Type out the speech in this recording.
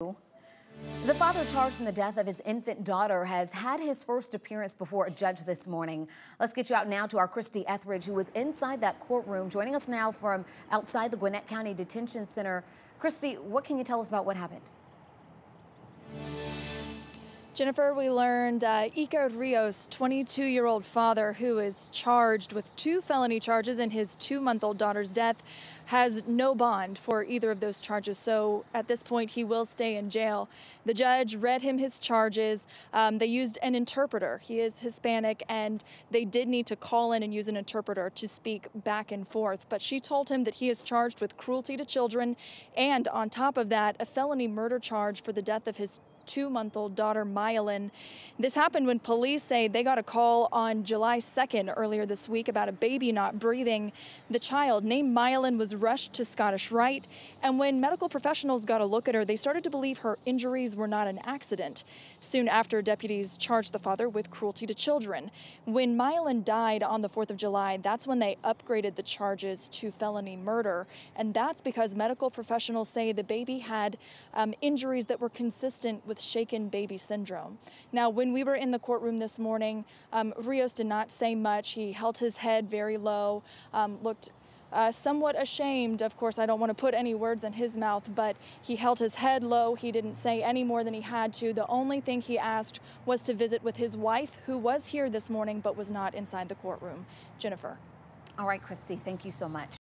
The father charged in the death of his infant daughter has had his first appearance before a judge this morning. Let's get you out now to our Christy Etheridge, who was inside that courtroom, joining us now from outside the Gwinnett County Detention Center. Christy, what can you tell us about what happened? Jennifer, we learned Rios, 22-year-old father who is charged with 2 felony charges in his 2-month-old daughter's death, has no bond for either of those charges. So at this point, he will stay in jail. The judge read him his charges. They used an interpreter. He is Hispanic, and they did need to call in and use an interpreter to speak back and forth. But she told him that he is charged with cruelty to children, and on top of that, a felony murder charge for the death of his 2-month-old daughter, Mylan. This happened when police say they got a call on July 2nd earlier this week about a baby not breathing. The child, named Mylan, was rushed to Scottish Rite, and when medical professionals got a look at her, they started to believe her injuries were not an accident. Soon after, deputies charged the father with cruelty to children. When Mylan died on the 4th of July, that's when they upgraded the charges to felony murder, and that's because medical professionals say the baby had injuries that were consistent with shaken baby syndrome. Now, when we were in the courtroom this morning, Rios did not say much. He held his head very low, looked somewhat ashamed. Of course, I don't want to put any words in his mouth, but he held his head low. He didn't say any more than he had to. The only thing he asked was to visit with his wife, who was here this morning but was not inside the courtroom. Jennifer. All right, Christy, thank you so much.